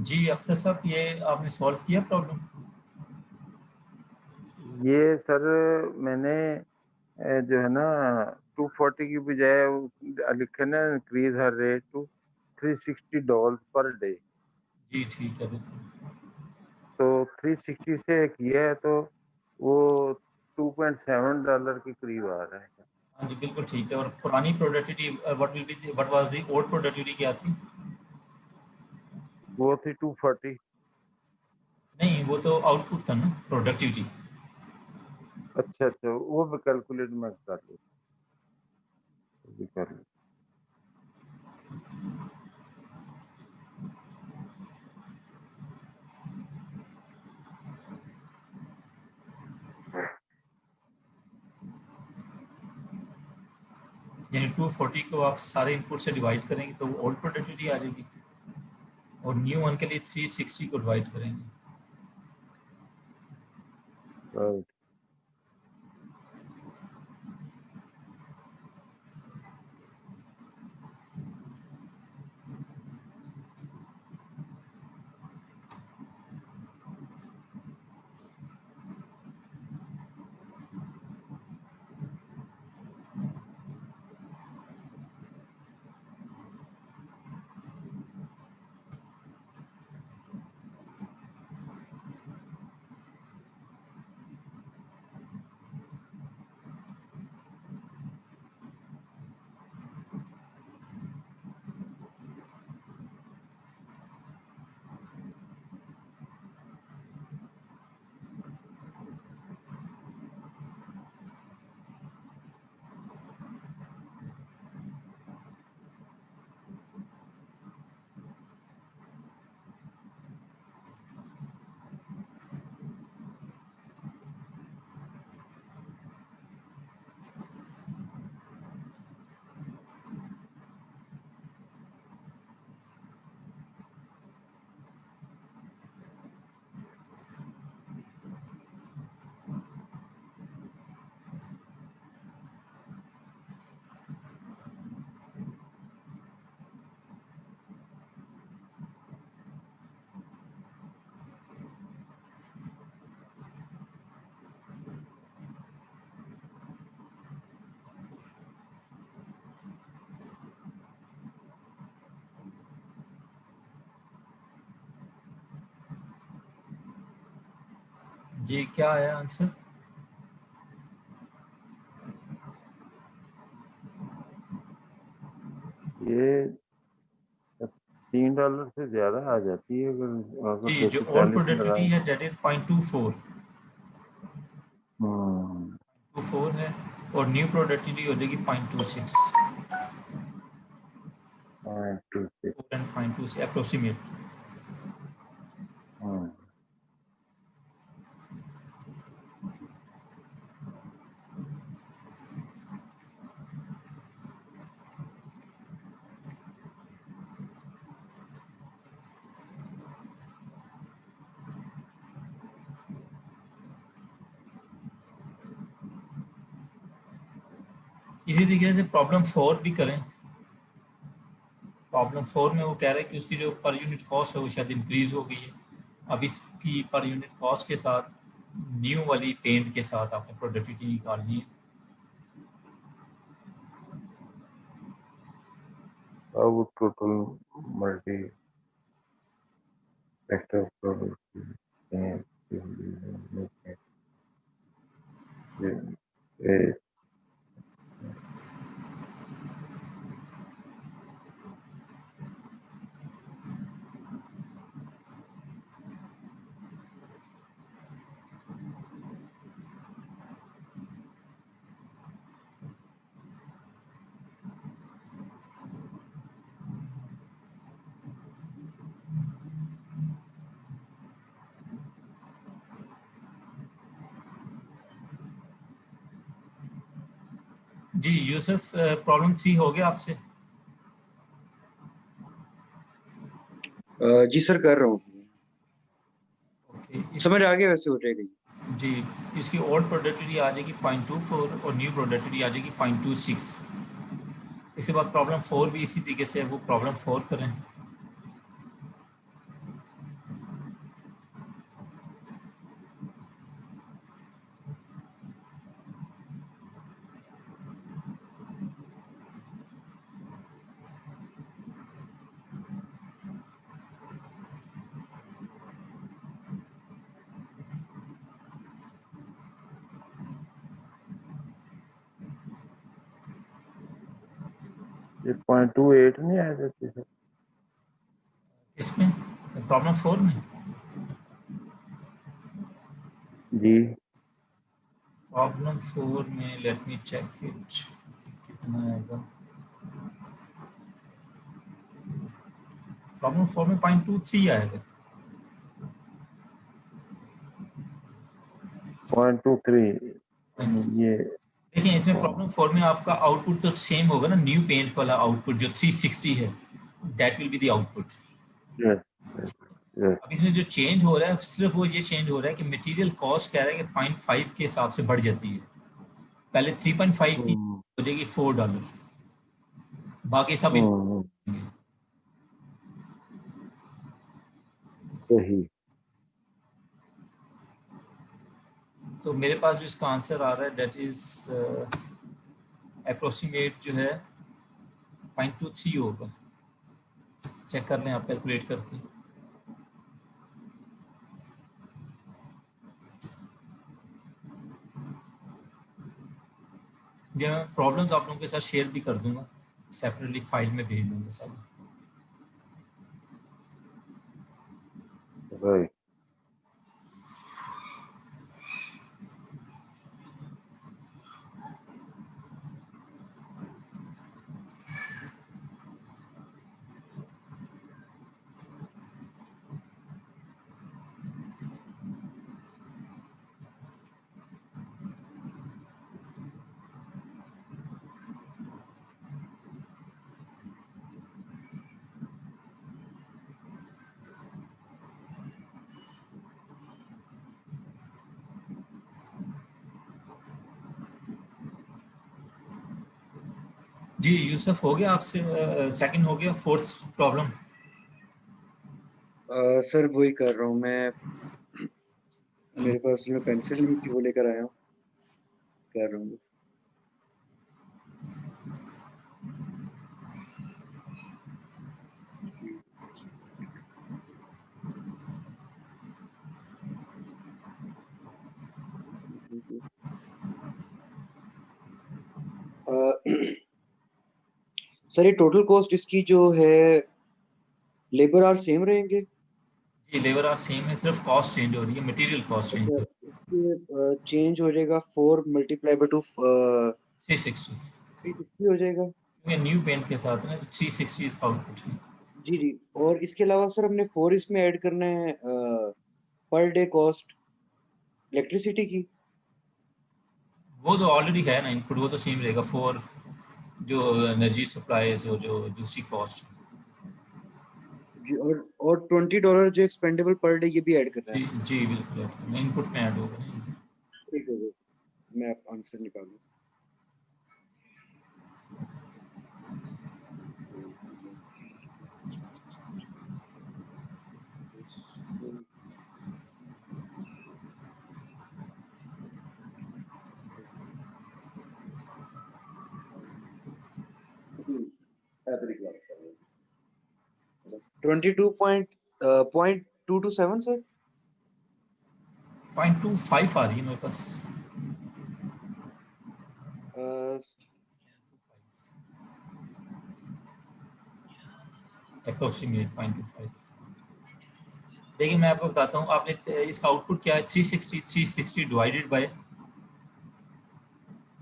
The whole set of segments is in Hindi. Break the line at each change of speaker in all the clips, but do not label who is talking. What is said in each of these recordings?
जी अख्तर साहब, ये आपने सॉल्व किया प्रॉब्लम?
ये सर मैंने जो है ना 240 की बजाय लिखे ना increase her rate to $360 per day.
जी ठीक है, बिल्कुल।
तो 360 से किया है तो वो $2.7 के करीब आ रहा है।
हाँ जी बिल्कुल ठीक है। और पुरानी productivity what was the old productivity क्या थी?
वो थी 240।
नहीं, वो तो आउटपुट था ना, प्रोडक्टिविटी।
अच्छा अच्छा, वो भी कैलकुलेट मैं कर लूँ, वो भी कर लूँ।
यानी 240 को आप सारे इनपुट से डिवाइड करेंगे तो वो ओल्ड प्रोडक्टिविटी आ जाएगी, और न्यू वन के लिए 360 को डिवाइड करेंगे।
राइट।
जी क्या आया आंसर?
ये $3 से ज्यादा आ जाती है अगर अगर
जी, जो ओल्ड
240
प्रोडक्टिविटी
लगाए।
है दैट इज 0.24
हम्म।
24 है, और न्यू प्रोडक्टिविटी हो जाएगी 0.26
2.26।
0.26 अप्रोक्सीमेट।
हम्म।
इसी तरीके से प्रॉब्लम 4 भी करें। प्रॉब्लम 4 में वो कह रहे हैं कि उसकी जो पर यूनिट कॉस्ट है वो शायद इंक्रीज हो गई है। अब इसकी पर यूनिट कॉस्ट के साथ न्यू वाली पेंट के साथ आपने प्रोडक्टिविटी निकालनी है।
अब टोटल मल्टी फैक्टर प्रोडक्ट
जी यूसुफ, प्रॉब्लम 3 हो गया आपसे?
जी सर कर रहा हूँ।
ओके,
समझ आ गया वैसे हो जाएगी।
जी इसकी ओल्ड प्रोडक्टिविटी आ जाएगी 0.24 और न्यू प्रोडक्टिविटी आ जाएगी 0.26। इसके बाद प्रॉब्लम 4 भी इसी तरीके से है, वो प्रॉब्लम 4 करें।
ये 0.28 नहीं आ जाती सर?
इसमें प्रॉब्लम 4 में
जी
प्रॉब्लम 4 में लेट मी चेक इट कितना आएगा। प्रॉब्लम 4 में 0.23 आएगा।
0.23 ये
देखिए इसमें प्रॉब्लम 4 में आपका आउटपुट तो सेम होगा ना, न्यू पेंट वाला आउटपुट जो 360 है, that will be the output.
Yes yes
अब इसमें जो चेंज हो रहा है सिर्फ वो ये चेंज हो रहा है कि मटेरियल कॉस्ट कह रहा है कि 0.5 के हिसाब से बढ़ जाती है। पहले 3.5 थी, हो जाएगी $4, बाकी सब
सही।
तो मेरे पास जो इसका आंसर आ रहा है दैट इज अप्रोक्सीमेट जो है 0.23 होगा। चेक कर लें आप कैलकुलेट करके। जो मैं प्रॉब्लम्स आप लोगों के साथ शेयर भी कर दूंगा, सेपरेटली फाइल में भेज दूंगा सब।
राइट।
जी यूसुफ हो गया आपसे सेकंड हो गया, फोर्थ प्रॉब्लम।
सर वही कर रहा हूँ मैं, मेरे पास में पेंसिल नहीं थी, वो लेकर आया हूँ, कर रहा हूँ। सर ये टोटल कॉस्ट इसकी जो है लेबर आर सेम रहेंगे?
जी लेबर आर सेम है, सिर्फ कॉस्ट चेंज हो रही है, मटेरियल कॉस्ट चेंज हो
अच्छा,
रही
इसके चेंज हो जाएगा 4 मल्टीप्लाई बाय 2
है 360,
360 हो जाएगा।
क्योंकि न्यू पेंट के साथ ना 360 इसका आउटपुट है।
जी जी, और इसके अलावा सर हमने 4 इसमें ऐड करना है पर डे कॉस्ट इलेक्ट्रिसिटी की।
वो तो ऑलरेडी है ना इनपुट, वो तो सेम रहेगा। 4 जो एनर्जी सप्लाईज हो, जो दूसरी कॉस्ट।
जी, और $20 जो एक्सपेंडेबल पर डे ये भी ऐड करना है।
जी जी बिल्कुल इनपुट में ऐड होगा।
ठीक है, मैं आप आंसर निकालूं। $22.227 सर।
0.25 आ रही है मेरे पास। अप्रोक्सीमेट 0.25। देखिए मैं आपको बताता हूँ, आपने इसका आउटपुट क्या है, 360 divided by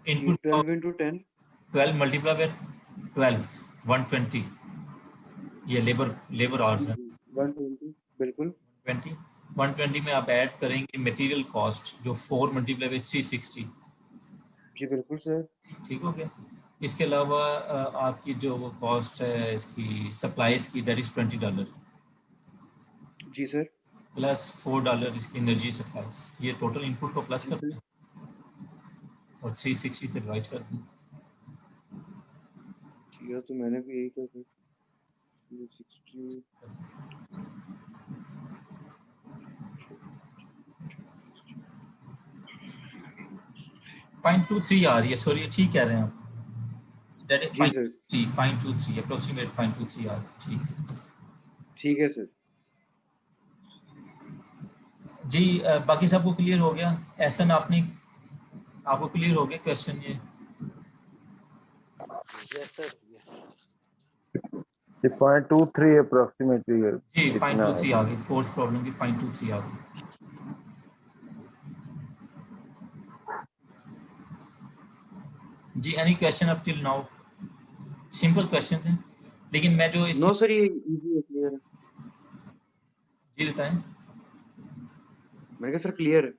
input
12 into 10
12 multiply bye 12 120, ये लेबर आवर्स है।
120 बिल्कुल।
20 120 में आप ऐड करेंगे मटेरियल कॉस्ट जो 4 मल्टीप्लाई बाय 360।
जी बिल्कुल सर।
ठीक हो गया। इसके अलावा आपकी जो वो कॉस्ट है इसकी सप्लाईज की, दैट इज $20
जी सर।
प्लस $4 इसकी एनर्जी सप्लाईज। ये टोटल इनपुट को प्लस
जी
करते
सर।
हैं और 360 से डिवाइड करते हैं।
किया तो मैंने भी यही था सर। 360
0.23 आ रही है, सॉरी ठीक कह रहे हैं आप, दैट इज
जी सर।
0.23 अप्रोक्सीमेट 0.23 आ रही है। ठीक
ठीक है सर।
जी बाकी सबको क्लियर हो गया? एहसन आपको क्लियर हो गया क्वेश्चन ये?
Yes sir.
ये 0.23 अप्रोक्सीमेटली
जी
इतना
0.23
है।
आ गई, फोर्स प्रॉब्लम की 0.23 आ गई। जी any question up till now? Simple question हैं, लेकिन मैं जो इसमें
नो सर, ये इजी है, क्लियर है।
जी बताएं।
मैंने कहा सर क्लियर है।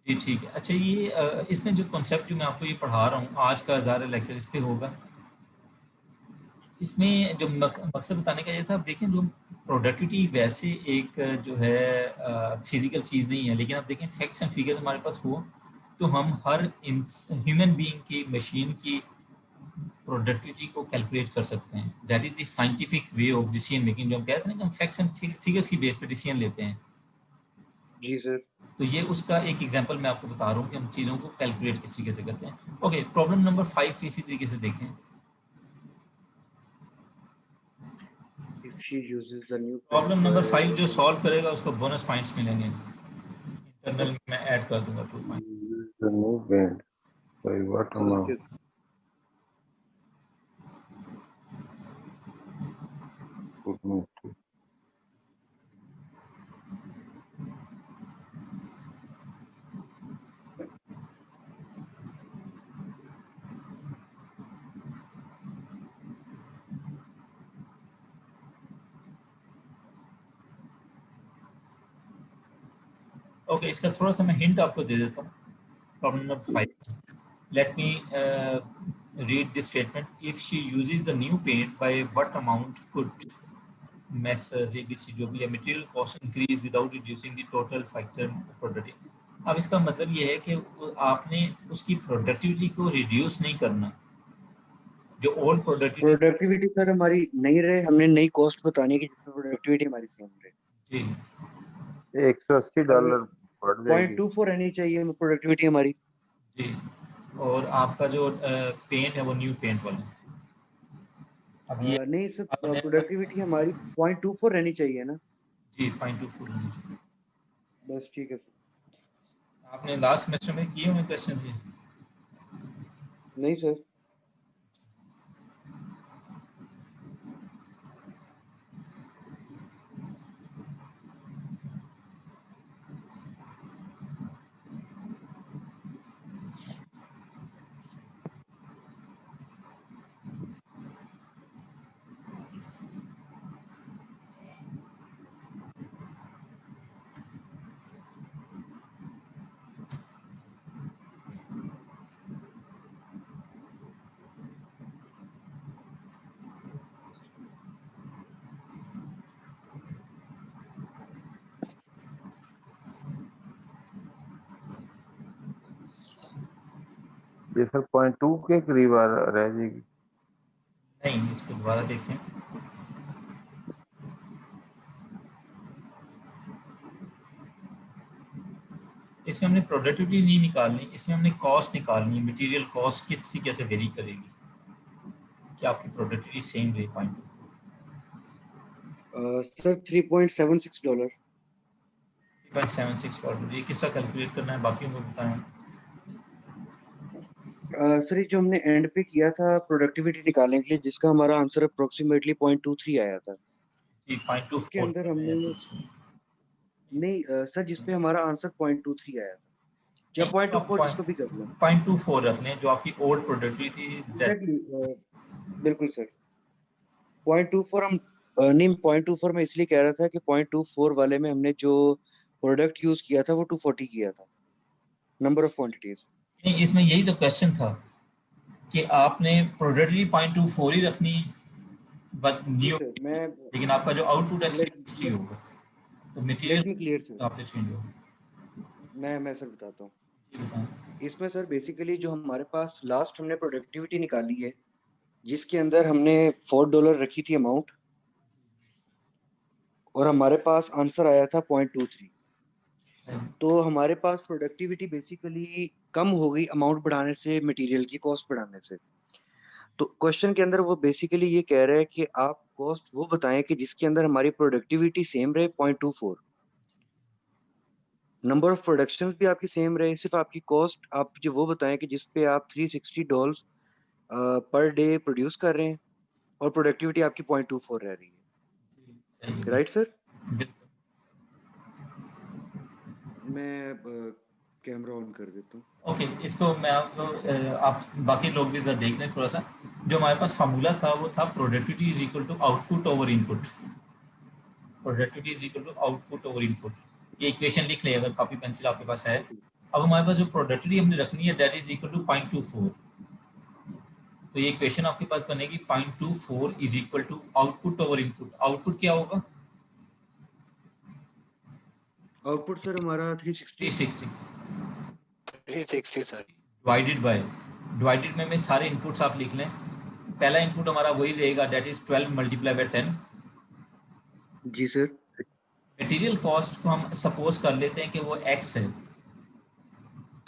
जी ठीक है। अच्छा ये इसमें जो कॉन्सेप्ट जो मैं आपको ये पढ़ा रहा हूँ, आज का ज़ाहिर लेक्चर इस पे होगा। इसमें जो मकसद बताने का ये था, आप देखें जो प्रोडक्टिविटी वैसे एक जो है फिजिकल चीज़ नहीं है, लेकिन आप देखें फैक्ट्स एंड फिगर्स हमारे पास हो तो हम हर ह्यूमन बीइंग की, मशीन की प्रोडक्टिविटी को कैलकुलेट कर सकते हैं। That is the scientific way of decision making. जो हम कहते हैं ना कि हम फैक्ट्स एंड फिगर्स की बेस पे डिसीजन लेते हैं,
जी सर।
तो ये उसका एक एग्जांपल मैं आपको बता रहा हूँ कि हम चीज़ों को कैलकुलेट किस तरीके से करते हैं। ओके, प्रॉब्लम नंबर 5 इसी तरीके से देखें।
If she uses the new
problem
PAN
number
by
5 जो सॉल्व करेगा उसको बोनस पॉइंट्स मिलेंगे, इंटरनल में मैं ऐड कर दूंगा 2 point.
the new band by what amount?
Okay.
Okay, इसका थोड़ा सा मैं हिंट आपको दे देता हूँ। Problem number 5, let me read this statement. If she uses the new paint, by what amount could Messrs ABC जो भी है material cost increase without reducing the total factor productivity? अब इसका मतलब ये है कि आपने उसकी प्रोडक्टिविटी को रिड्यूस नहीं करना, जो ओल्ड प्रोडक्टिविटी।
प्रोडक्टिविटी सर हमारी नहीं रहे, हमने नई कॉस्ट बतानी है कि जिसमें प्रोडक्टिविटी हमारी सेम रहे।
जी
$180 बढ़ जाएगी।
0.24 रहनी चाहिए प्रोडक्टिविटी हमारी।
जी, और आपका जो पेंट है वो न्यू पेंट वाला है। अब ये
नहीं सर,
आपने
प्रोडक्टिविटी हमारी 0.24 रहनी चाहिए ना।
जी 0.24 होनी चाहिए।
बस ठीक है सर।
आपने लास्ट सेमेस्टर में किए हुए क्वेश्चन ये?
नहीं सर।
ये सर 0.2 के करीब रह जाएगी।
नहीं, इसको दोबारा देखें। इसमें हमने प्रोडक्टिविटी नहीं निकालनी, इसमें हमने कॉस्ट निकालनी है। मटेरियल कॉस्ट किस तरीके से वेरी करेगी कि आपकी प्रोडक्टिविटी सेम रहे।
सर $3.76।
$3.76। ये किस तरह कैलकुलेट करना है, बाकी को बताएं।
सर ये जो हमने एंड पे किया था प्रोडक्टिविटी निकालने के लिए, जिसका हमारा आंसर अप्रोक्सीमेटली 0.23 आया था,
जी
उसके
0.24
अंदर हमने नहीं सर, जिसपे हमारा आंसर 0.23 आया था, या 0.24 जिसको भी कर लें।
0.24 रख लें, जो आपकी ओल्ड प्रोडक्टिविटी थी।
एग्जैक्टली, बिल्कुल सर। 0.24 हम नहीं, 0.24 मैं इसलिए कह रहा था कि 0.24 वाले में हमने जो प्रोडक्ट यूज किया था वो 240 किया था, नंबर ऑफ क्वांटिटीज।
नहीं, इसमें यही तो क्वेश्चन था कि आपने प्रोडक्टिविटी 0.24 ही रखनी, बट
जी
न्यू,
सर, मैं
लेकिन आपका जो आउटपुट है
लेट
360 होगा, तो
let
material
me clear sir.
आपने चेंज होगा।
मैं सर बताता हूँ।
जी बताएं।
इसमें सर बेसिकली जो हमारे पास लास्ट हमने प्रोडक्टिविटी निकाली है, जिसके अंदर हमने $4 रखी थी अमाउंट, और हमारे पास आंसर आया था 0.23। तो हमारे पास प्रोडक्टिविटी बेसिकली कम हो गई अमाउंट बढ़ाने से, मटेरियल की कॉस्ट बढ़ाने से। तो क्वेश्चन के अंदर वो बेसिकली ये कह रहे हैं कि आप कॉस्ट वो बताएं कि जिसके अंदर हमारी प्रोडक्टिविटी सेम रहे 0.24, नंबर ऑफ प्रोडक्शंस भी आपकी सेम रहे, सिर्फ आपकी कॉस्ट आप जो वो बताएं कि जिसपे आप $360 पर डे प्रोड्यूस कर रहे हैं, और प्रोडक्टिविटी आपकी 0.24 रह रही है,
सही है।
Right sir?
बिल्कुल।
मैं कैमरा ऑन कर देता हूँ।
ओके, इसको मैं आपको आप बाकी लोग भी इधर देख लें थोड़ा सा। जो हमारे पास फार्मूला था वो था productivity is equal to output over input. Productivity is equal to output over input, ये इक्वेशन लिख लें अगर कॉपी पेंसिल आपके पास है। अब हमारे पास जो प्रोडक्टिविटी हमने रखनी है दैट इज इक्वल टू 0.24। तो ये इक्वेशन आपके पास बनेगी 0.24 is equal to output over input. Output क्या होगा?
आउटपुट सर हमारा 360
सर डिवाइडेड में सारे इनपुट्स आप लिख लें। पहला इनपुट हमारा वही रहेगा दैट इज 12 मल्टीप्लाई बाय 10।
जी सर।
मटेरियल कॉस्ट को हम सपोज कर लेते हैं कि वो x है।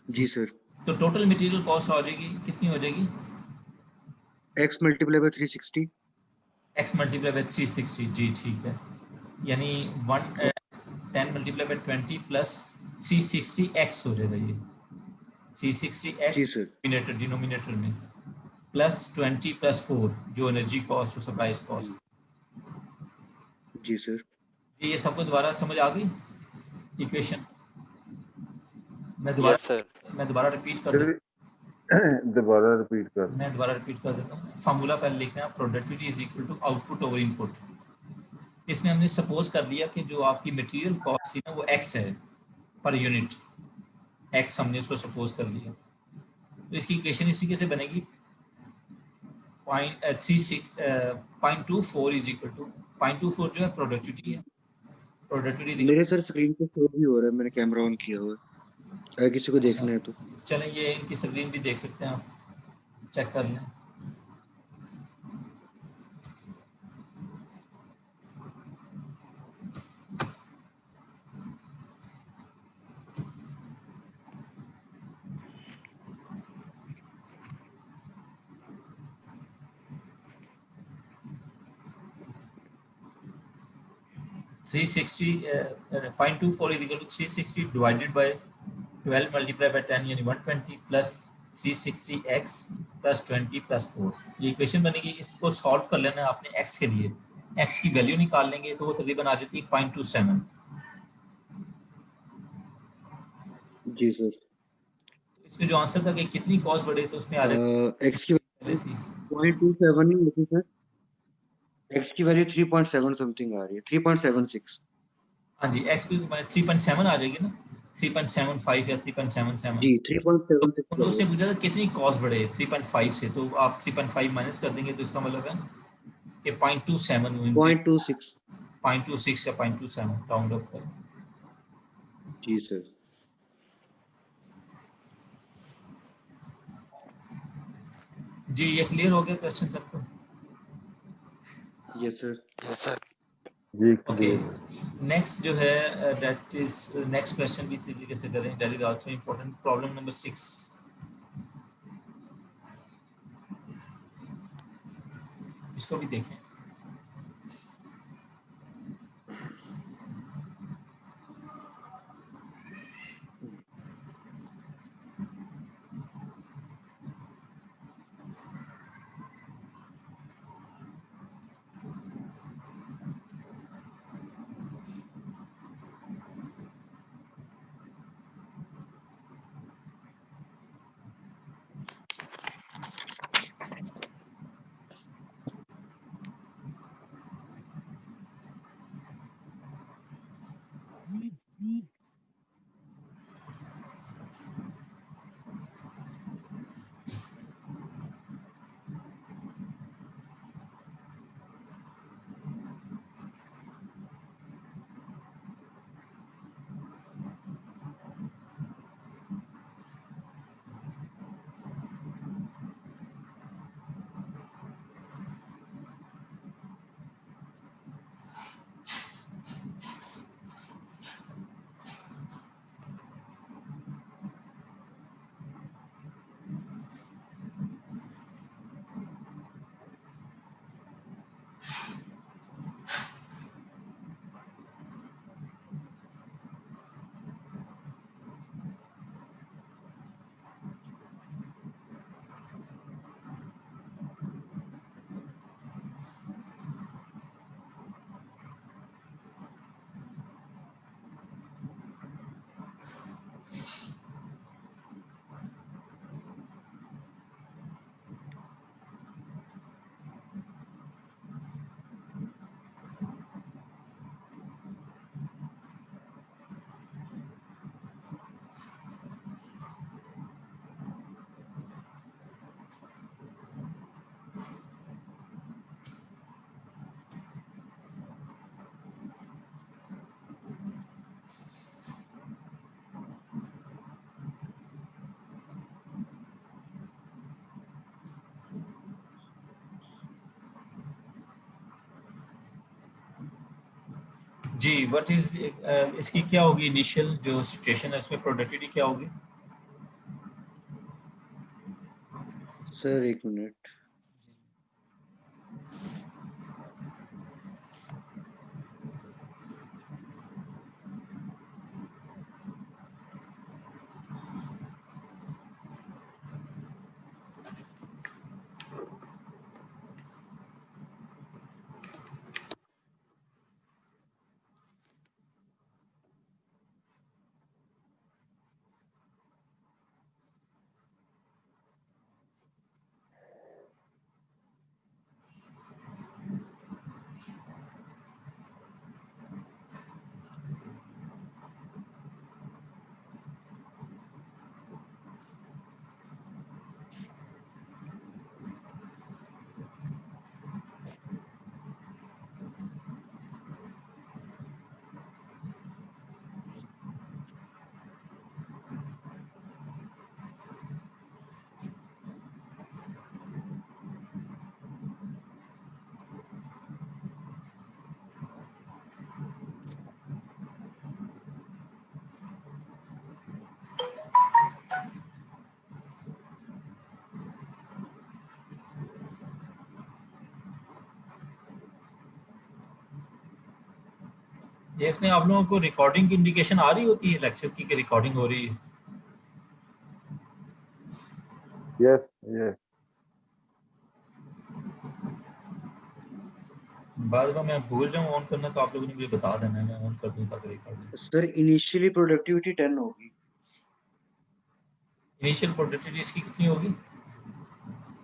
जी सर।
तो टोटल मटेरियल कॉस्ट हो जाएगी, कितनी हो जाएगी?
x multiply by 360।
x multiply by 360, जी ठीक है। यानी 10 मल्टीप्लाई बाय 20 प्लस 360x हो जाएगा। ये 360x
जी सर।
डिनोमिनेटर में प्लस 20 प्लस 4 जो एनर्जी कॉस्ट और सप्लाईज कॉस्ट।
जी सर।
ये सबको दोबारा समझ आ गई इक्वेशन? मैं दोबारा रिपीट कर देता
दोबारा रिपीट कर।
मैं दोबारा रिपीट कर देता हूँ। फार्मूला पहले लिखना है, productivity is equal to output over input. इसमें हमने सपोज कर लिया कि जो आपकी मटेरियल कॉस्ट थी ना वो x है पर यूनिट, x हमने उसको सपोज कर लिया। तो इसकी इक्वेशन इसी के से बनेगी 0.24 इज इक्वल टू 0.24 जो है प्रोडक्टिविटी है। प्रोडक्टिविटी
मेरे सर स्क्रीन पे शो भी हो रहा है, मैंने कैमरा ऑन किया हुआ है, अगर किसी को देखना है तो।
चलें ये इनकी स्क्रीन भी देख सकते हैं आप, चेक कर लें। Three 0.24 is equal to 360 divided by 12 multiplied by 10 यानी 120 plus 360x plus 20 plus 4। ये इक्वेशन बनेगी। इसको सॉल्व कर लेना है आपने x के लिए। x की वैल्यू निकाल लेंगे तो वो तकरीबन आ जाती है 0.27।
जी सर।
इसमें जो आंसर था कि कितनी कॉस्ट बढ़े तो उसमें आ जाती
x की वैल्यू 0.27 नहीं होती सर, x की वैल्यू 3.7 समथिंग आ रही है, 3.76।
हाँ जी, x की 3.7 आ जाएगी ना, 3.75 या 3.77।
जी 3.76।
तो उसने पूछा था कितनी कॉस्ट बढ़े 3.5 से, तो आप 3.5 माइनस कर देंगे तो इसका मतलब है कि 0.27 हुई,
0.26।
0.26 या 0.27 राउंड ऑफ कर।
जी सर।
जी ये क्लियर हो गया क्वेश्चन सबको?
Yes sir.
जी
ओके, नेक्स्ट जो है दैट इज नेक्स्ट क्वेश्चन भी इसी तरीके से करें, that is also important. Problem number 6, इसको भी देखें। जी व्हाट इज इसकी क्या होगी इनिशियल जो सिचुएशन है उसमें प्रोडक्टिविटी क्या होगी?
सर एक मिनट,
ये इसमें आप लोगों को रिकॉर्डिंग की इंडिकेशन आ रही होती है लेक्चर की कि रिकॉर्डिंग हो रही है?
यस यस
बाद में मैं भूल जाऊँ ऑन करना तो आप लोगों ने मुझे बता देना है, मैं ऑन कर दूँ तक रिकॉर्डिंग।
सर इनिशियली प्रोडक्टिविटी 10 होगी।
इनिशियल प्रोडक्टिविटी इसकी कितनी होगी?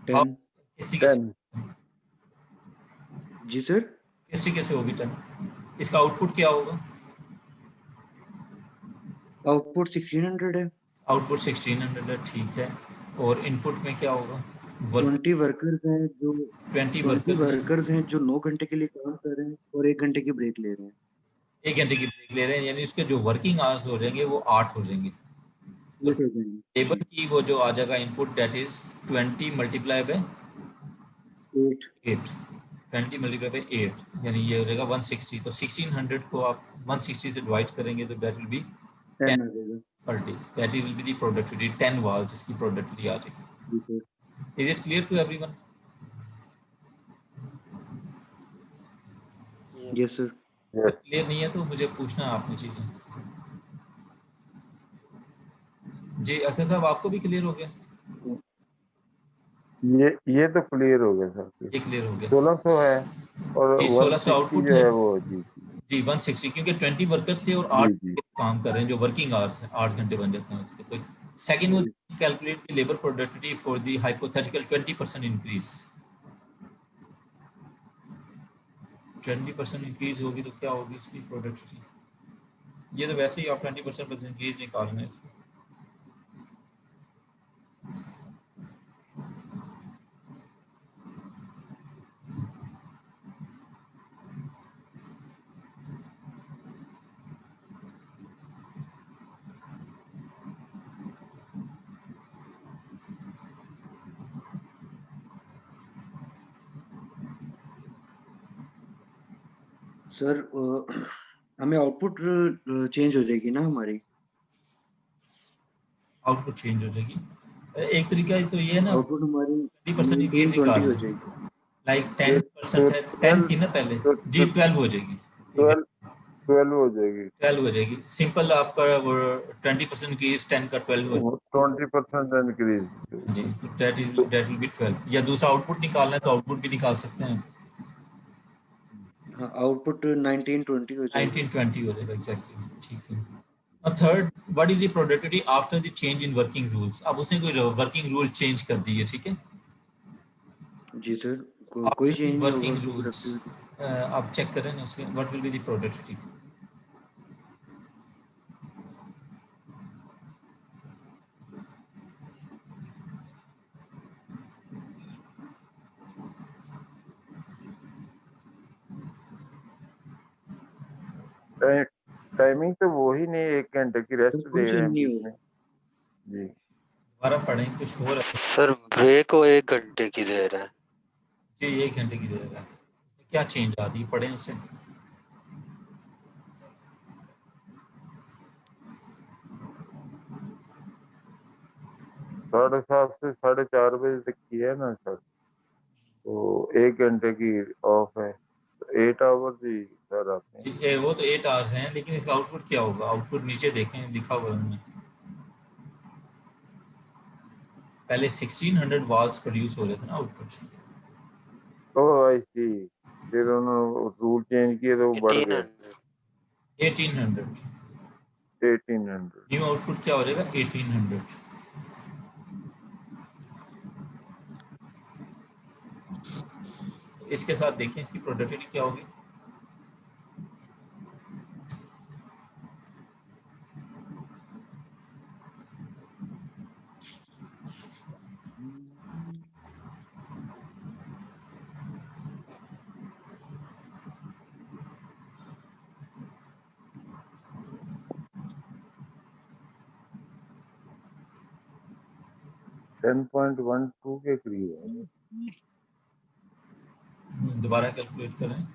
10।
किसी
10
जी सर,
किस तरीके से होगी 10? इसका आउटपुट क्या होगा?
आउटपुट 1600 है।
आउटपुट 1600 है, ठीक है। और इनपुट में क्या होगा?
20 वर्कर्स हैं जो
20
20
वर्कर्स हैं,
वर्कर्स हैं जो 9 घंटे के लिए काम कर रहे हैं और 1 घंटे की ब्रेक ले रहे हैं।
1 घंटे की ब्रेक ले रहे हैं, यानी उसके जो वर्किंग आवर्स हो जाएंगे वो 8 हो जाएंगे। तो
लेट हो जाएंगे।
टेबल
जी,
की वो जो आ जाएगा input that is 20 multiply by
8
8, 20 multiply by 8 यानी ये हो जाएगा 160। तो 1600 को आप 160 से डिवाइड करेंगे तो दैट विल बी
10
10
आ जाएगा।
per day. That will be the productivity 10 walls जिसकी productivity आ जाएगी।
जी sir,
Is it clear to everyone?
Yes sir.
Yes
clear नहीं है तो मुझे पूछना है आपने चीजें। जी अख्तर साहब आपको भी क्लियर हो गया?
ये तो क्लियर हो गया सर।
ये क्लियर हो गया।
1600 है और
ये 1600
160
आउटपुट
जो
है
है वो जी
जी 160, क्योंकि 20 वर्कर्स से और
जी
8
जी
काम कर रहे हैं जो वर्किंग आवर्स हैं, 8 घंटे बन जाते हैं उसके। तो सेकंड वो calculate the labour productivity for the hypothetical 20% increase. 20% increase होगी तो क्या होगी उसकी प्रोडक्टिविटी? ये तो वैसे ही आप 20% इंक्रीज निकाल रहे हैं इसमें।
सर हमें आउटपुट चेंज हो जाएगी ना हमारी?
आउटपुट चेंज हो जाएगी। एक तरीका तो ये है ना,
आउटपुट हमारी
20% इंक्रीज
1920 हो
निकाल
जाएगी।
लाइक
ये
10% है, 10 थी ना पहले जी, 12 हो जाएगी।
12 हो जाएगी।
12 हो जाएगी सिंपल। आपका वो 20% इंक्रीज 10 का 12 हो जाएगी
20% इंक्रीज।
जी। That will be 12। या दूसरा आउटपुट निकालना है तो आउटपुट भी निकाल सकते हैं।
हाँ, आउटपुट 1920 हो जाएगी।
1920 हो जाएगा एग्जैक्टली, ठीक है। और third, what is the productivity after the change in working rules? अब उसने कोई वर्किंग रूल चेंज कर दिए, ठीक है।
जी सर, कोई चेंज नहीं होगा
वर्किंग
उसकी
रूल्स
प्रोडक्टिविटी।
आप चेक करें ना उसके, what will be the productivity?
Timing तो वो ही नहीं, 1 घंटे की रेस्ट
कोई
दे रहे
चेंज
हैं
नहीं
बीच
होगा।
में जी।
दोबारा पढ़ें, कुछ हो रहा है
सर ब्रेक को 1 घंटे की दे रहा है।
जी, 1 घंटे की दे रहा है। क्या चेंज आ रही है, पढ़ें उसे।
7:30 से 4:30 बजे तक की है ना सर, तो 1 घंटे की ऑफ है, तो 8 आवर्स ही सर आते हैं।
वो तो 8 आवर्स हैं, लेकिन इसका आउटपुट क्या होगा? आउटपुट नीचे देखें, लिखा हुआ है उन्होंने, पहले 1600 वॉल्स प्रोड्यूस हो रहे थे ना आउटपुट।
ओह आई सी, फिर उन्होंने रूल चेंज किए तो वो बढ़ गए
1800
1800।
1800।
न्यू आउटपुट क्या हो जाएगा? 1800। तो इसके साथ देखें इसकी प्रोडक्टिविटी क्या होगी।
टेन 10.12 के करीब है।
दोबारा कैलकुलेट करें,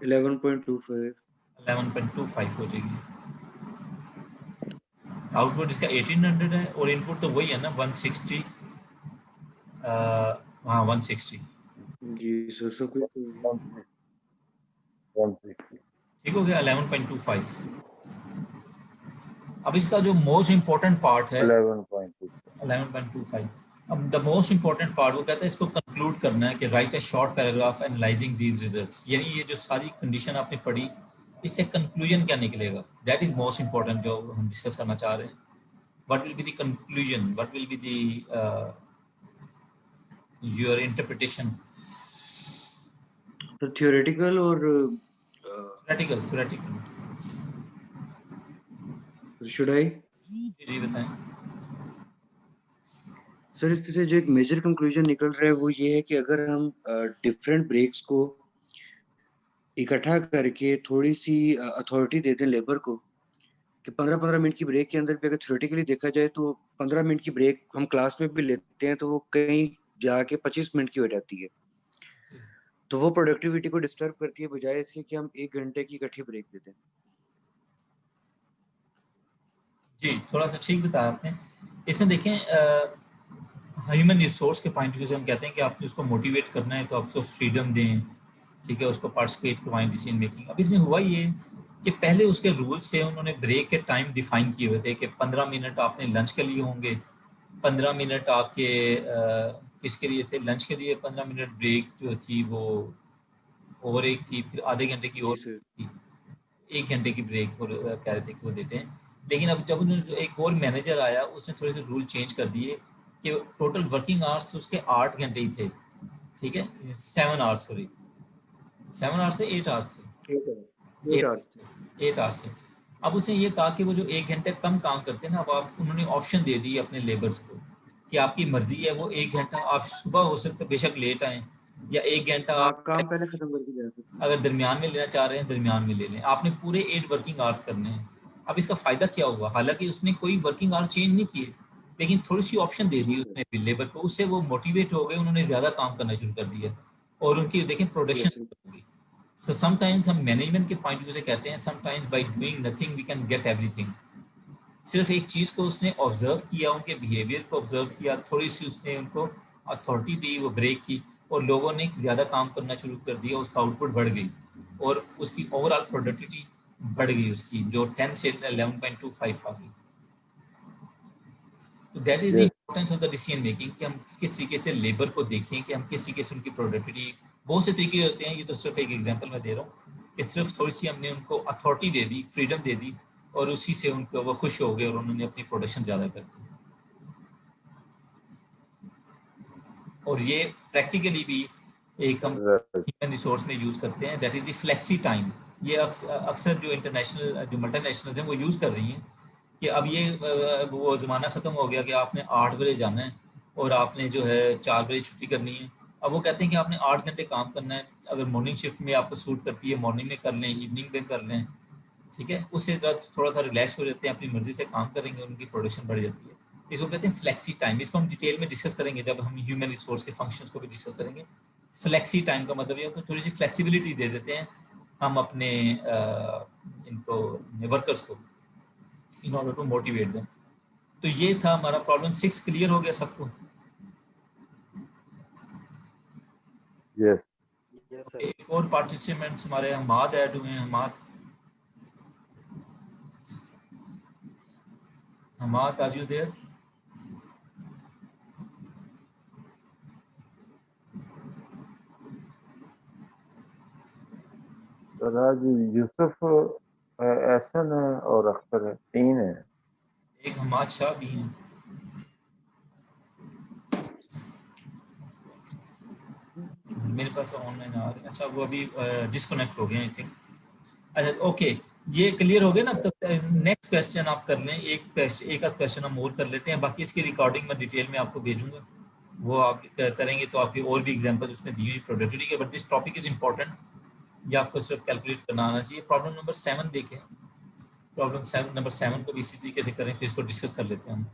11.25
11.25 हो जाएगी। आउटपुट इसका 1800 है और इनपुट तो वही है ना 160। हाँ 160
जी सर, सब कुछ
160।
ठीक हो गया 11.25। अब इसका जो मोस्ट इम्पोर्टेंट पार्ट है
11.2।
11.25। अब द मोस्ट इम्पोर्टेंट पार्ट वो कहता है इसको कंक्लूड करना है कि right A short paragraph analysing these results, यानी ये जो सारी कंडीशन आपने पढ़ी इससे कंक्लूजन क्या निकलेगा, दैट इज मोस्ट इम्पोर्टेंट जो हम डिस्कस करना चाह रहे हैं। What will be the conclusion, what will be the your interpretation.
तो थियोरेटिकल और
थ्योरेटिकल
शुड आई
जी बताएं।
सर, इससे से जो एक मेजर कंक्लूजन निकल रहा है वो ये है कि अगर हम डिफरेंट ब्रेक्स को इकट्ठा करके थोड़ी सी अथॉरिटी दे दें लेबर को कि 15-15 मिनट की ब्रेक के अंदर भी अगर थ्योरेटिकली देखा जाए तो 15 मिनट की ब्रेक हम क्लास में भी लेते हैं तो वो कहीं जाके 25 मिनट की हो जाती है, तो वो प्रोडक्टिविटी को डिस्टर्ब करती है बजाय इसके कि हम 1 घंटे की इकट्ठी ब्रेक देते हैं।
जी थोड़ा सा ठीक बताया आपने। इसमें देखें ह्यूमन रिसोर्स के पॉइंट ऑफ व्यू से हम कहते हैं कि आपने उसको मोटिवेट करना है तो आप उसको फ्रीडम दें, ठीक है, उसको पार्टिसिपेट करवाएं डिसीजन मेकिंग। अब इसमें हुआ ये कि पहले उसके रूल से उन्होंने ब्रेक के टाइम डिफाइन किए हुए थे कि 15 मिनट आपने लंच के लिए होंगे, 15 मिनट आपके किसके लिए थे, लंच के लिए 15 मिनट ब्रेक जो थी वो और एक थी, फिर आधे घंटे की और
जी सर।
थी, 1 घंटे की ब्रेक और कह रहे थे कि वो देते हैं। लेकिन अब जब उन्होंने एक और मैनेजर आया उसने थोड़े से रूल चेंज कर दिए कि टोटल वर्किंग आवर्स उसके 8 घंटे ही थे, ठीक है, 7 आवर्स, सॉरी 7 आवर्स से 8 आवर्स से
8 आवर्स
8 आवर्स से। अब उसने ये कहा कि वो जो 1 घंटे कम काम करते हैं ना, अब आप उन्होंने ऑप्शन दे दी अपने लेबर्स को कि आपकी मर्जी है, वो 1 घंटा आप सुबह हो सकता है बेशक लेट आए या 1 घंटा
हाँ,
आप
काम पहले खत्म करके जा सकते हैं।
अगर दरमियान में लेना चाह रहे हैं दरमियान में ले लें, आपने पूरे 8 वर्किंग आवर्स करने हैं। अब इसका फायदा क्या हुआ, हालांकि उसने कोई वर्किंग आवर्स चेंज नहीं किए लेकिन थोड़ी सी ऑप्शन दे दी उसने लेबर को, उससे वो मोटिवेट हो गए, उन्होंने ज्यादा काम करना शुरू कर दिया और उनकी देखें प्रोडक्शन
यस सर।
होगी। सो समटाइम्स हम मैनेजमेंट के पॉइंट ऑफ व्यू से कहते हैं sometimes by doing nothing we can get everything. सिर्फ एक चीज को उसने ऑब्जर्व किया, उनके बिहेवियर को ऑब्जर्व किया, थोड़ी सी उसने उनको अथॉरिटी दी, वो ब्रेक की और लोगों ने ज्यादा काम करना शुरू कर दिया, उसका आउटपुट बढ़ गई और उसकी ओवरऑल प्रोडक्टिविटी बढ़ गई, उसकी जो 10 से 11.25 आ गई। तो that is the
Yes.
Importance of the decision making कि हम किस तरीके से लेबर को देखें, कि हम किस तरीके से उनकी प्रोडक्टिविटी, बहुत से तरीके होते हैं, ये तो सिर्फ एक एग्जांपल मैं दे रहा हूँ कि सिर्फ थोड़ी सी हमने उनको अथॉरिटी दे दी, फ्रीडम दे दी और उसी से उनको वो खुश हो गए और उन्होंने अपनी प्रोडक्शन ज़्यादा कर दी। और ये प्रैक्टिकली भी एक हम
Right.
ह्यूमन रिसोर्स में यूज़ करते हैं, that is the flexi time. ये अक्सर जो इंटरनेशनल जो मल्टीनेशनल हैं वो यूज़ कर रही हैं कि अब ये वो ज़माना ख़त्म हो गया कि आपने 8 बजे जाना है और आपने जो है 4 बजे छुट्टी करनी है। अब वो कहते हैं कि आपने 8 घंटे काम करना है, अगर मॉर्निंग शिफ्ट में आपको सूट करती है मॉर्निंग में कर लें, इवनिंग में कर लें, ठीक है, उससे थोड़ा सा रिलैक्स हो जाते हैं, अपनी मर्जी से काम करेंगे, उनकी प्रोडक्शन बढ़ जाती है। इसको कहते हैं फ्लेक्सी टाइम। इसको हम डिटेल में डिस्कस करेंगे जब हम ह्यूमन रिसोर्स के फंक्शंस को भी डिस्कस करेंगे। फ्लेक्सी टाइम का मतलब ये है कि थोड़ी सी फ्लेक्सिबिलिटी दे देते हैं हम अपने इनको वर्कर्स को in order to motivate them. तो ये था हमारा प्रॉब्लम 6। क्लियर हो गया सबको?
Yes
yes sir.
एक और पार्टिसिपेंट्स हमारे हमाद ऐड हुए हैं। Hamad are you there?
Sir आज यूसुफ एहसन है और अख्तर है, 3 है।
एक हमाद शाह भी हैं। मेरे पास ऑनलाइन आ रहे हैं। अच्छा वो अभी डिस्कनेक्ट हो गए आई थिंक। अच्छा ओके, ये क्लियर हो गया ना? अब तक नेक्स्ट क्वेश्चन आप कर लें। एक आध क्वेश्चन हम और कर लेते हैं, बाकी इसकी रिकॉर्डिंग मैं डिटेल में आपको भेजूंगा, वो आप करेंगे तो आपकी और भी एग्जांपल उसमें दी हुई प्रोडक्टिविटी के। But this topic is important, ये आपको सिर्फ कैलकुलेट करना आना चाहिए। प्रॉब्लम नंबर 7 देखें। प्रॉब्लम नंबर 7 को भी इसी तरीके से करें, फिर इसको डिस्कस कर लेते हैं हम।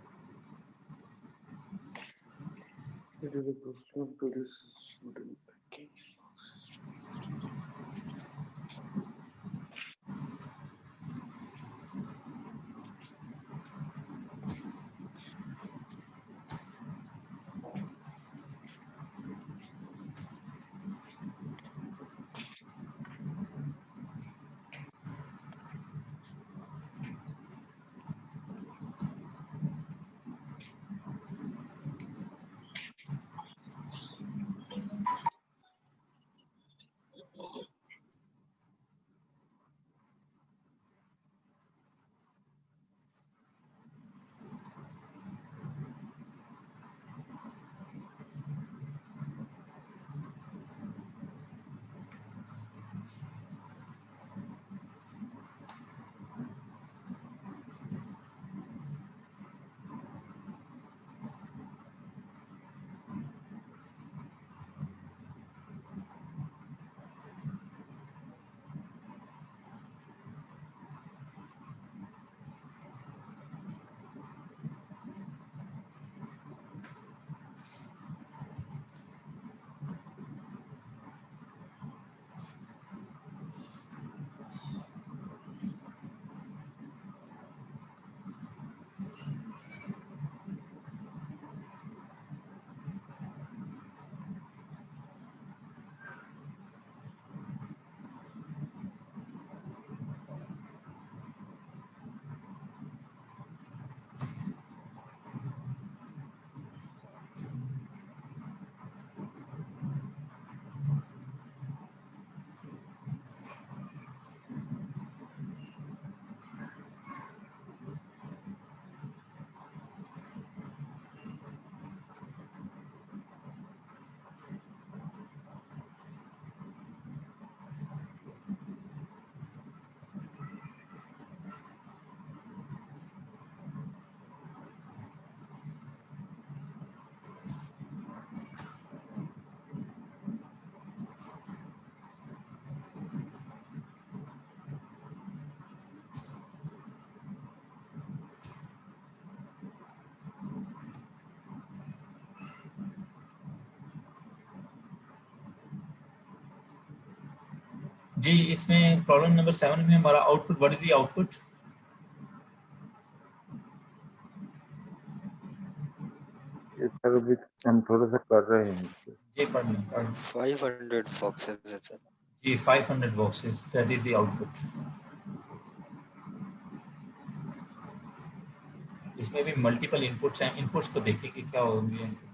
जी इसमें प्रॉब्लम नंबर 7 में हमारा output, what is the output?
ये सर अभी हम थोड़ा सा कर रहे हैं।
जी पढ़ लें।
500 बॉक्सेस है सर।
जी 500 boxes, that is the output. इसमें भी मल्टीपल इनपुट्स हैं। इनपुट्स को देखें कि क्या होंगे इनपुट।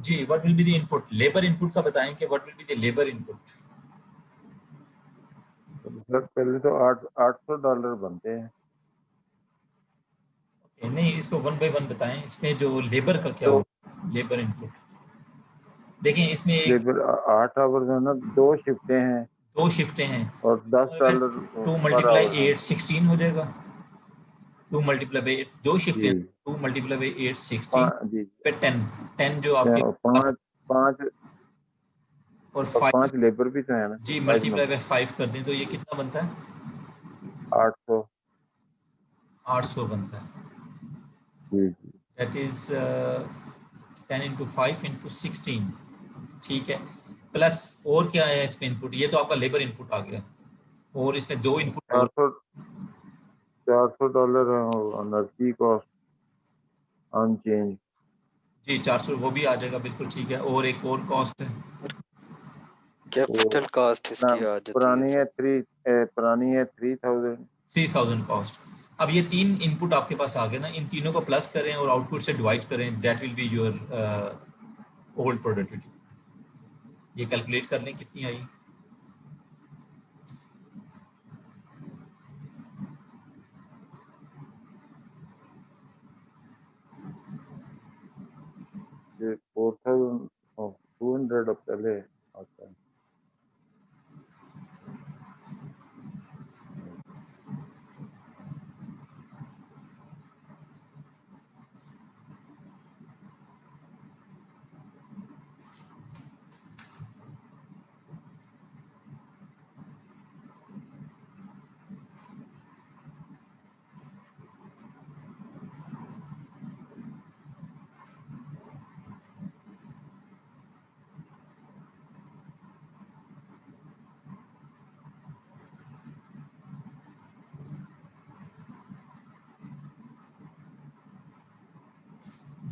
जी, what will be the input? Labour input का बताएं कि what will be the labour input?
Sir पहले तो $800 बनते हैं।
नहीं, इसको वन बाय वन बताएं। इसमें जो लेबर का क्या
तो
होगा, लेबर इनपुट? देखिए इसमें एक
लेबर 8 आवर्स है ना, 2 शिफ्टें हैं
दो शिफ्टें हैं,
और $10
टू
पर
मल्टीप्लाई
आवर है।
8 16 हो जाएगा। 2 मल्टीप्लाई बाई 8, दो शिफ्टें हैं,
जी
2 मल्टीप्लाई बाई 8 16
जी
पे 10 10 जो आपके
और पाँच पाँच
और
और
5
5 लेबर भी तो है ना,
जी
5
मल्टीप्लाई
नंबर
बाई 5 कर दें तो ये कितना बनता है?
800।
800 बनता है।
जी जी
दैट इज 10 इंटू 5 इंटू 16, ठीक है। प्लस और क्या है इसमें इनपुट? ये तो आपका लेबर इनपुट आ गया, और इसमें दो इनपुट और।
$400 एनर्जी कॉस्ट अनचेंज।
जी 400 वो भी आ जाएगा, बिल्कुल ठीक है। और एक और कॉस्ट है,
कैपिटल कॉस्ट इसकी आ जाती है
पुरानी है 3000।
3000 कॉस्ट। अब ये तीन इनपुट आपके पास आ गए ना, इन तीनों को प्लस करें और आउटपुट से डिवाइड करें, that will be your old productivity. ये कैलकुलेट कर लें कितनी आई।
ये 4200 पहले आता है।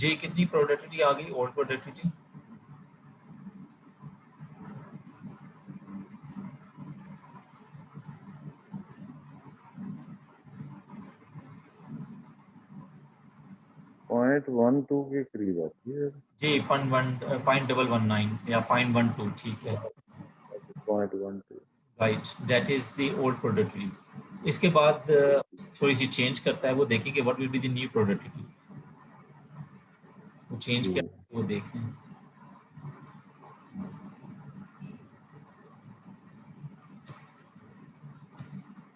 जी कितनी प्रोडक्टिविटी आ गई, ओल्ड प्रोडक्टिविटी?
.12 के करीब आती है।
जी 0.119 या 0.12, ठीक है।
.12
right, that is the old productivity. इसके बाद थोड़ी सी चेंज करता है, वो देखेंगे what will be the new productivity. वो चेंज
जी
किया वो देखें।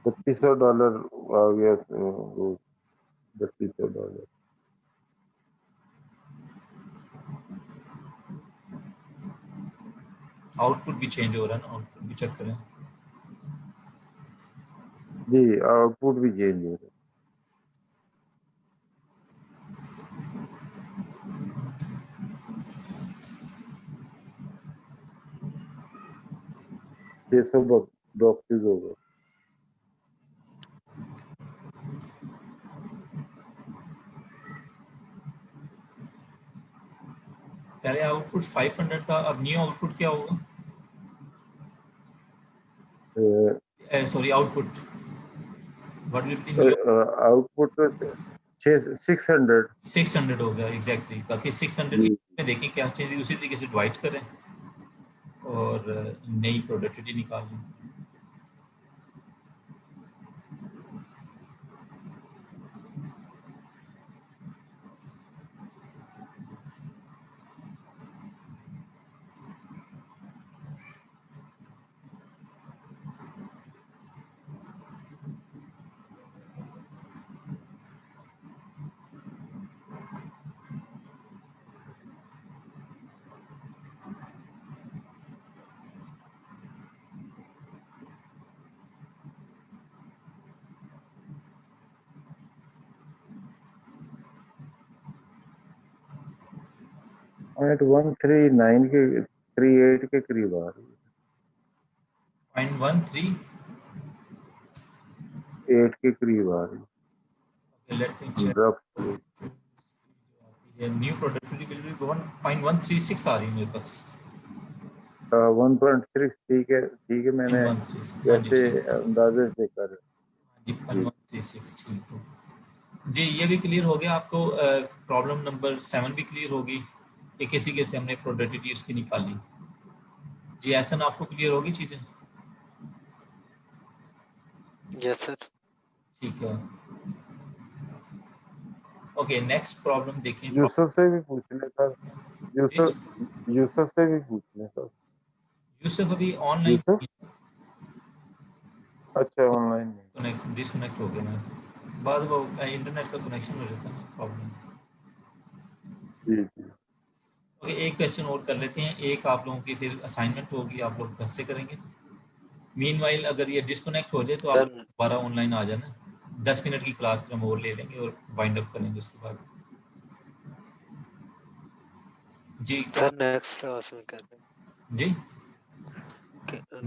$3200 आ गया। वो $3200।
आउटपुट भी चेंज हो रहा है ना, आउटपुट भी चेक करें।
जी आउटपुट भी चेंज हो रहा है। $632 होगा।
पहले आउटपुट 500 था, अब न्यू आउटपुट क्या होगा? Sorry output, what will B new?
Output 600।
600 हो गया एग्जैक्टली। बाकी 600
जी
में देखें क्या चेंज, उसी तरीके से डिवाइड करें और नई प्रोडक्टिविटी निकाल लें।
.139 के 38 के करीब आ रही
0.13,
है। 8 के करीब आ रही
लेट मी
है।
चेक।
ड्रॉप
ये न्यू प्रोडक्टिविटी बिल भी 1.136 आ रही है मेरे पास।
1.6 ठीक है मैंने
1.136, हाँ जी
जैसे
ठीक,
अंदाजे से कर।
जी
जी
1.136 ठीक है। जी ये भी क्लियर हो गया आपको। प्रॉब्लम नंबर 7 भी क्लियर होगी एक इसी के से हमने प्रोडक्टिविटी उसकी निकाली। जी ऐसा ना आपको क्लियर होगी चीजें?
Yes sir.
ठीक है। ओके नेक्स्ट प्रॉब्लम देखें।
यूसुफ से भी पूछ ले सर, यूसुफ से भी पूछ ले सर।
यूसुफ अभी ऑनलाइन
यूसुफ अच्छा ऑनलाइन नहीं।
कनेक्ट डिस्कनेक्ट हो गया ना, बाद वो इंटरनेट का कनेक्शन हो जाता है प्रॉब्लम।
जी जी
ओके एक क्वेश्चन और कर लेते हैं, एक आप लोगों की फिर असाइनमेंट होगी, आप लोग घर से करेंगे। मीनवाइल अगर ये डिस्कनेक्ट हो जाए तो आप
सर
दोबारा ऑनलाइन आ जाना, 10 मिनट की क्लास हम और ले लेंगे और वाइंड अप करेंगे उसके बाद। जी क्या?
सर नेक्स्ट क्लास में कर लेंगे।
जी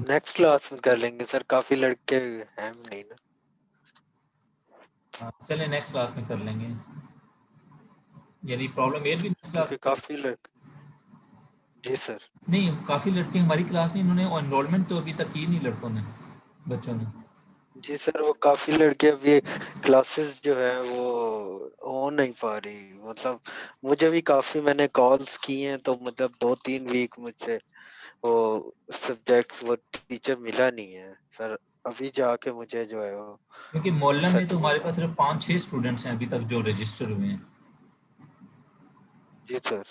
नेक्स्ट क्लास में कर लेंगे सर, काफी लड़के हैं नहीं ना।
हाँ, चलें नेक्स्ट क्लास में कर लेंगे। यानी प्रॉब्लम ये भी नेक्स्ट क्लास
क्योंकि काफी लड़के। जी सर।
नहीं, काफी लड़के हमारी क्लास में, इन्होंने एनरोलमेंट तो अभी तक की नहीं लड़कों ने, बच्चों ने।
जी सर वो काफी लड़के अभी क्लासेस जो है वो हो नहीं पा रही, मतलब मुझे भी काफी मैंने कॉल्स की हैं तो मतलब 2-3 वीक मुझसे वो सब्जेक्ट वो टीचर मिला नहीं है सर, अभी जाके मुझे जो है वो
क्योंकि मोहल्ला में
सच
तो हमारे
बोला।
पास सिर्फ 5-6 स्टूडेंट्स हैं अभी तक जो रजिस्टर हुए हैं।
जी सर।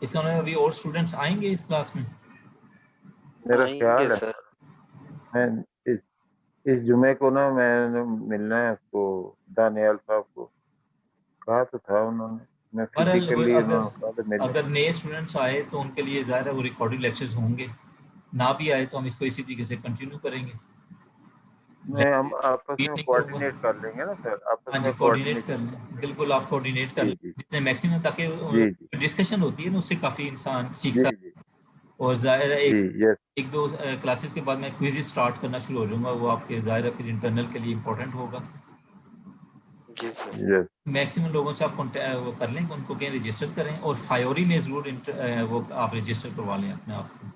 इस समय अभी और स्टूडेंट्स आएंगे इस क्लास में।
मेरा
आएंगे
ख्याल है
सर।
मैं इस जुमे को ना मैंने मिलना है उसको, दानियाल साहब को कहा तो था उन्होंने, मैं फिजिकली उन्होंने कहा था मिलने।
अगर नए स्टूडेंट्स आए तो उनके लिए ज़ाहिर है वो रिकॉर्डेड लेक्चर्स होंगे, ना भी आए तो हम इसको इसी तरीके से कंटिन्यू करेंगे।
नहीं हम आपस में
मीटिंग होगा।
कोऑर्डिनेट कर लेंगे ना सर, आपस
हाँ जी
में
कोऑर्डिनेट कर
कोऑर्डिनेशन कर
लें,
लेंगे।
बिल्कुल आप कोऑर्डिनेट कर
जी
लें
जी
जितने मैक्सिमम, ताकि
जी जी
डिस्कशन होती है ना उससे काफ़ी इंसान सीखता
जी
है।
जी
और ज़ाहिर है
जी यस
एक दो क्लासेस के बाद मैं क्विज स्टार्ट करना शुरू हो जाऊंगा, वो आपके ज़ाहिर है फिर इंटरनल के लिए इम्पोर्टेंट होगा।
जी सर।
यस
मैक्सिमम लोगों से आप वो कर लें, उनको कहीं रजिस्टर करें और फायोरी में ज़रूर वो आप रजिस्टर करवा लें अपने आप को।